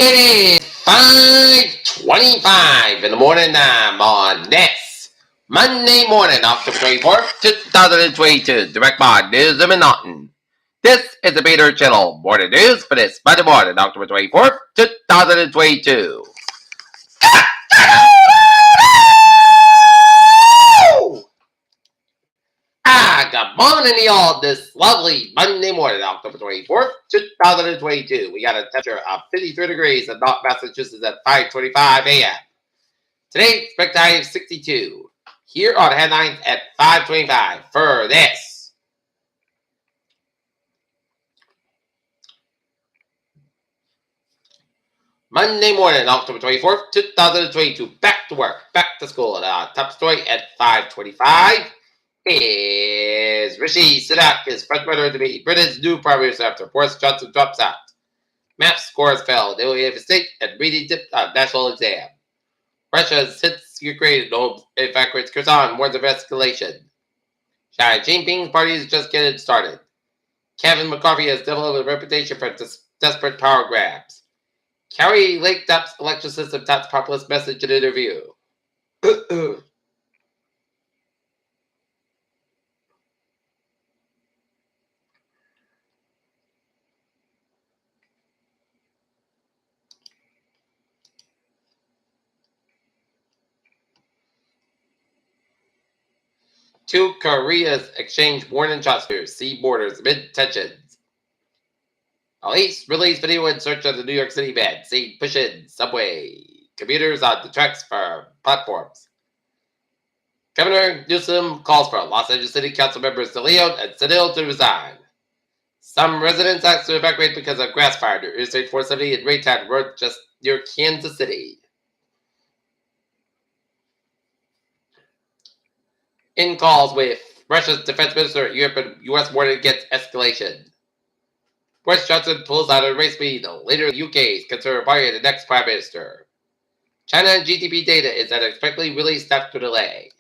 It is 5:25 in the morning time on this Monday morning, October 24th, 2022. Direct by News of Manhattan. This is the Peter Channel Morning News for this Monday morning, October 24th, 2022. Good morning to y'all this lovely Monday morning, October 24th, 2022. We got a temperature of 53 degrees in North Massachusetts at 5:25 a.m. Today's expected high is 62. Here are the headlines at 5:25 for this. Monday morning, October 24th, 2022. Back to work, back to school. Top story at 5:25 is Rishi Sunak is front runner to be Britain's new prime minister after Boris Johnson drops out. Math scores fell. They will have a state and reading tip on national exam. Russia hits Ukraine and evacuates Kherson, warns of escalation. Xi Jinping's party is just getting started. Kevin McCarthy has developed a reputation for desperate power grabs. Kerry Lake Dump's election system touts populist message in interview. Two Koreas exchange warning shots here. Sea borders amid tensions. Police release video in search of the New York City man. See push-in subway. Commuters on the tracks for platforms. Governor Newsom calls for Los Angeles City Council members DeLeon and Sedil to resign. Some residents asked to evacuate because of grass fire near Interstate 470 in Raytown Road just near Kansas City. In calls with Russia's defense minister at Europe and U.S. warning against escalation. Boris Johnson pulls out of race meeting. The leader of the UK is considered appointing the next prime minister. China GDP data is unexpectedly released after delay.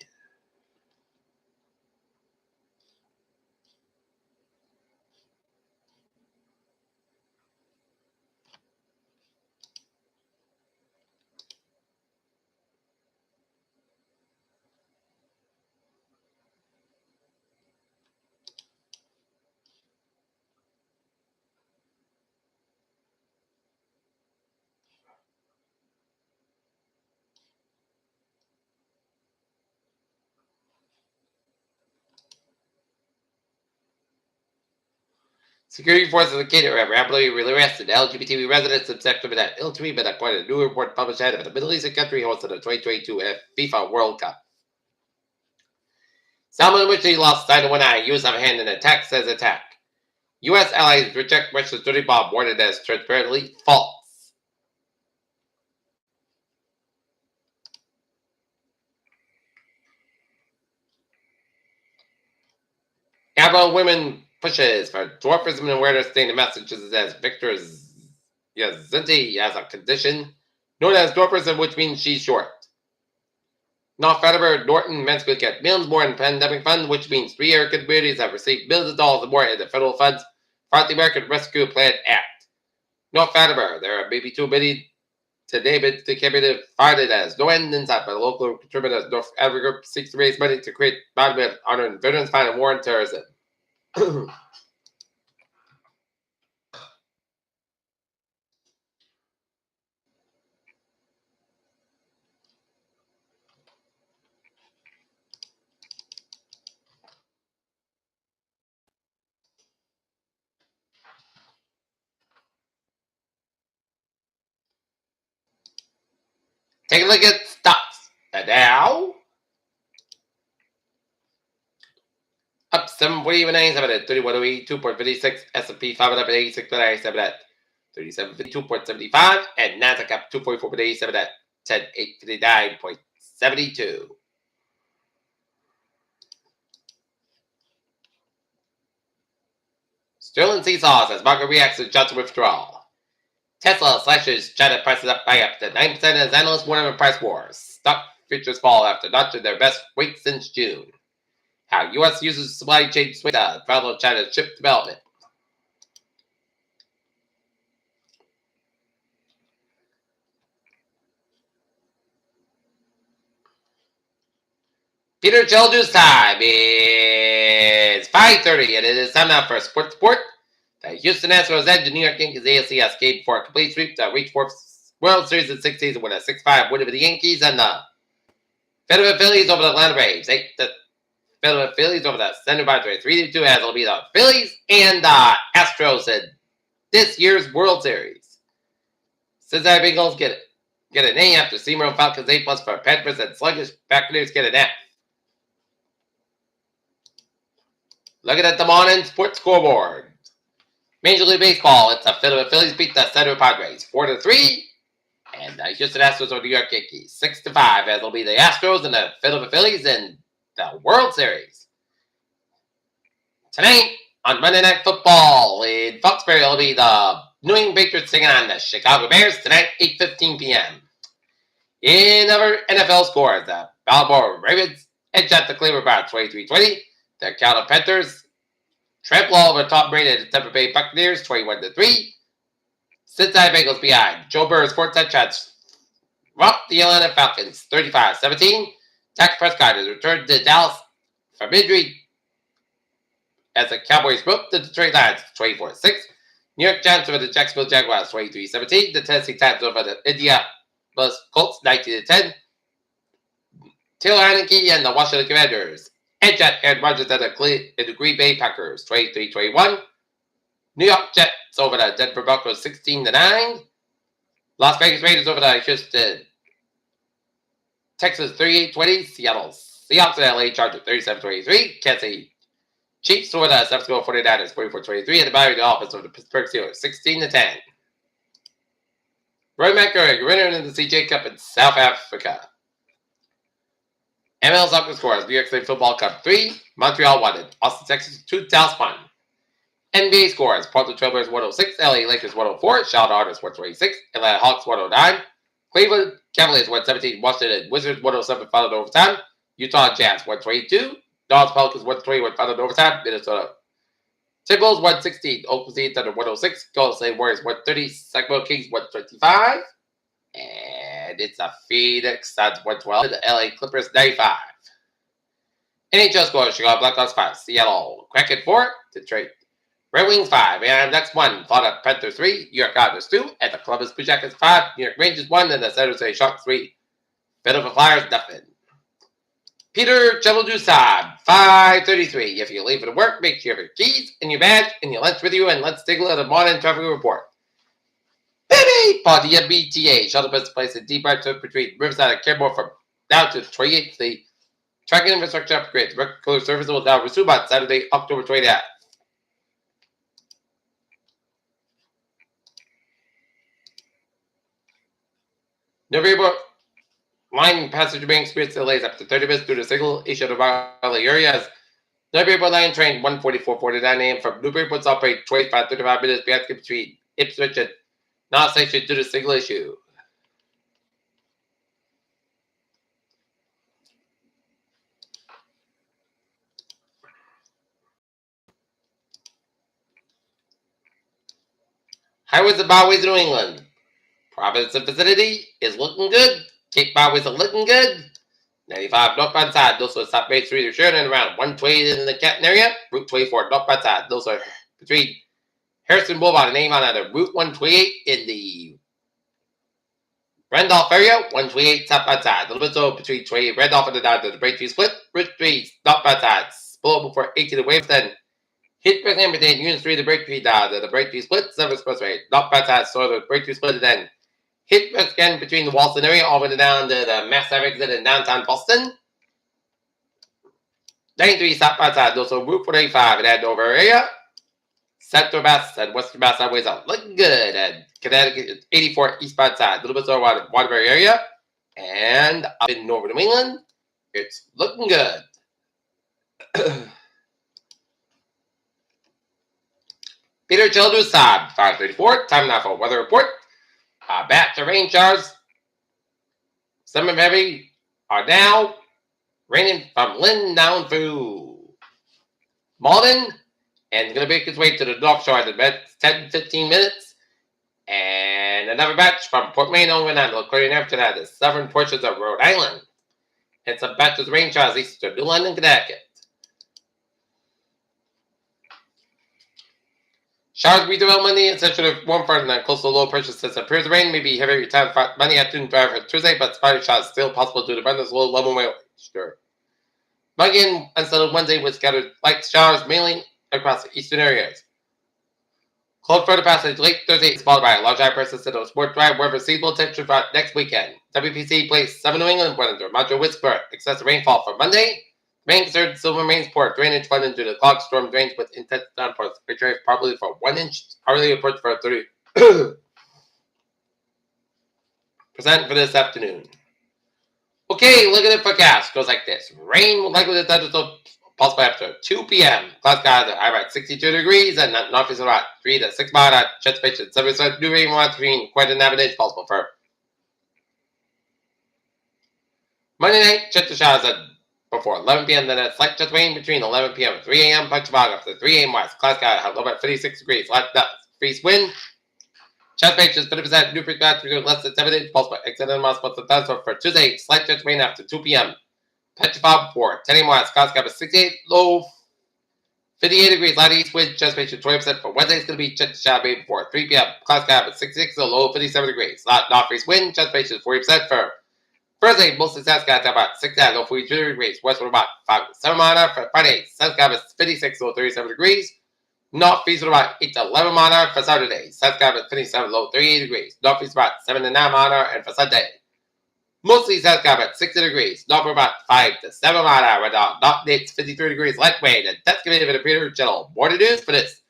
Security forces in Canada have rapidly arrested LGBT residents subject to that ill treatment, according to a new report published ahead of the Middle Eastern country hosted the 2022 FIFA World Cup. Salman Rushdie lost sight of one eye, used of hand in attack says attack. U.S. allies reject Russia's dirty bomb, warning as transparently false. Admiral women pushes for dwarfism awareness state in Massachusetts as Victor Yazinti has a condition known as dwarfism, which means she's short. North Federer, Norton, men's group get millions more in pandemic funds, which means 3 American communities have received millions of dollars more in the federal funds for the American Rescue Plan Act. North Federer, there are maybe too many to name it. The cabinet funded as no end in sight by the local contributors. North Federer Group seeks to raise money to create monument honoring veterans fighting war and terrorism. Take a look at stocks. And now, up 7.49, at 31.08, 2.56, S&P 586, 37.52.75, and Nasdaq up 2.4.87 at 10.859.72. Sterling seesaws as market reacts to Johnson withdrawal. Tesla slashes China prices up by up to 9% as analysts warn of a price wars. Stock futures fall after notching their best week since June. How U.S. uses supply chain swing to follow China's chip development. Peter Childress time is 5:30, and it is time now for Sports Report. The Houston Astros edge the New York Yankees ALC escape for a complete sweep to reach fourth World Series in 6 days and win a 6-5 win over the Yankees, and the Philadelphia Phillies over the Atlanta Braves. The Philadelphia Phillies over the Center Padres 3-2, as it'll be the Phillies and the Astros in this year's World Series. Cincinnati Bengals get an A after Steamroll Falcons A+ for Panthers, and sluggish Buccaneers get an F. Looking at the morning sports scoreboard. Major League Baseball, it's the Philadelphia Phillies beat the Center Padres 4-3. And the Houston Astros over New York Yankees 6-5, as it'll be the Astros and the Philadelphia Phillies in the World Series. Tonight, on Monday Night Football in Foxborough, it'll be the New England Patriots taking on the Chicago Bears tonight, 8:15 p.m. In other NFL scores, the Baltimore Ravens edge at the Cleveland Browns 23-20. The Carolina Panthers trample all over top-rated Tampa Bay Buccaneers 21-3. Cincinnati Bengals behind. Joe Burrow's 4 touchdowns rocked the Atlanta Falcons 35-17. Dak Prescott has returned to Dallas from injury as the Cowboys broke the Detroit Lions 24-6. New York Giants over the Jacksonville Jaguars 23-17. The Tennessee Titans over the Indianapolis Colts 19-10. Taylor Heineke and the Washington Commanders edge at Aaron Rodgers and the Green Bay Packers 23-21. New York Jets over the Denver Broncos 16-9. Las Vegas Raiders over the Houston Texans 38-20. Seattle Seahawks and LA Chargers 37-23. Kansas City Chiefs over the San Francisco 49ers 44-23. And the Miami Dolphins over the Pittsburgh Steelers 16-10. Roy McIlroy winner in the CJ Cup in South Africa. ML soccer scores: New York State Football Cup 3, Montreal 1, Austin, Texas 2, Dallas 1. NBA scores: Portland Trailblazers 106, LA Lakers 104, Charlotte Hornets 126, Atlanta Hawks 109, Cleveland Cavaliers 117, Washington Wizards 107 followed overtime, Utah Jazz 122, Dallas Pelicans 121 followed overtime, Minnesota Timberwolves 116, Oklahoma City Thunder 106, Golden State Warriors 130, Sacramento Kings 125, and it's a Phoenix Suns 112, the LA Clippers 95. NHL scores: Chicago Blackhawks 5, Seattle Kraken 4, Detroit Red Wings 5, and next 1, Florida Panthers 3, New York Islanders 2, and the Columbus Blue Jackets 5, New York Rangers 1, and the San Jose Sharks 3. Philadelphia Flyers nothing. Peter Cheladusab, 5:33. If you leave for work, make sure you have your keys and your badge and your lunch with you, and let's take a look at the morning traffic report. Baby! For the MBTA, shuttle bus place in deep right between Riverside and Claremore from now to 28th. The tracking infrastructure upgrades. Regular service will now resume on Saturday, October 29th. Newburyport line passenger being experienced delays up to 30 minutes due to signal issue in the Valley areas. Newburyport line train 144:49 a.m. from Newburyport operate 25-35 minutes behind between Ipswich and North Station due to signal issue. Highways and byways in New England. Providence and vicinity is looking good. Cape byways are looking good. 95 northbound side, those are stop rates through the Sheridan around 120 in the Canton area. Route 24 northbound side, those are between Harrison Boulevard and Avon on the Route 128 in the Randolph area. 128 southbound side, a little bit so between 28 Randolph and the down to the Braintree split. Route 3 northbound side, pull before 18 the waves, then hit Bethlehem between Union Street and the Braintree down to the Braintree split. 7 expressway, northbound side, so the Braintree split, and then hit again between the Walton area all the way down to the Mass Ave exit in downtown Boston. 93 southbound side, also Route 45 in Andover area. Central Mass and Western Mass highways are looking good. And Connecticut 84 eastbound side, a little bit slower in the Waterbury area. And up in Northern New England, it's looking good. Peter Childress, 5:34. Time now for weather report. Back to rain showers. Some of heavy are now raining from Lynn down through Malden, and going to make its way to the North Shore in about 10-15 minutes. And another batch from Port Wayne over and occurring after that, the southern portions of Rhode Island. It's a back to the rain showers east to New London, Connecticut. Showers be developed Monday and central to warm part and coastal low pressure system. Appears rain may be heavy every time Monday afternoon drive for Tuesday, but spotty showers still possible due to abundance low level moisture. Muggy and unsettled Wednesday with scattered light showers mainly across the eastern areas. Cold further passage late Thursday is followed by a large high persistent of sport dry weather seasonal temperature for next weekend. WPC plays 7 New England weather moderate whisper excessive rainfall for Monday. Rain concerned still remains poor. Drainage flooding due to clogged storm drains with intense downpours. Picture probably for 1 inch. Partly approach for 30% for this afternoon. Okay, look at the forecast. Goes like this. Rain will likely to thunderstorm possible after 2 p.m. Cloud skies are high at 62 degrees and northeast about 3 to 6 miles at anticipation. 7% new rain between quite an average possible for Monday night. Check the showers at before 11 p.m. Then a slight chance rain between 11 p.m. and 3 a.m. Punch fog after 3 a.m. west. Cloud sky have low at 56 degrees. Light freeze wind. Chance range is 50%. New frequency less than 7 inches. Possible exit and miles plus the thunderstorm for Tuesday. Slight chance rain after 2 p.m. Petrified for 10 a.m. west. Cloud sky 68 low 58 degrees. Light east wind. Chance range 20% for Wednesday. It's going to be check the shower before 3 p.m. Cloud sky 66 low 57 degrees. Light north freeze wind. Chance range is 40% for Thursday, mostly sun's got about 6 to low 42 degrees. Westward about 5 to 7 mile an hour. For Friday, sun's got 56 low 37 degrees. Northeast about 8 to 11 mile an hour. For Saturday, sun's got 57 low 38 degrees. Northeast about 7 to 9 mile an hour. And for Sunday, mostly sun's got 60 degrees. North about 5 to 7 mile an hour. North it's 53 degrees light wind. And that's going to be a Peter Gentle. More to do for this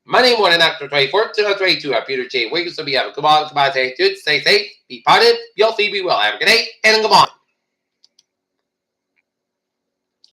Monday morning after 24th to 22. I'm Peter J. Wiggins. So be have a good morning. Stay safe, be positive, be healthy, be well. Have a good day and good morning.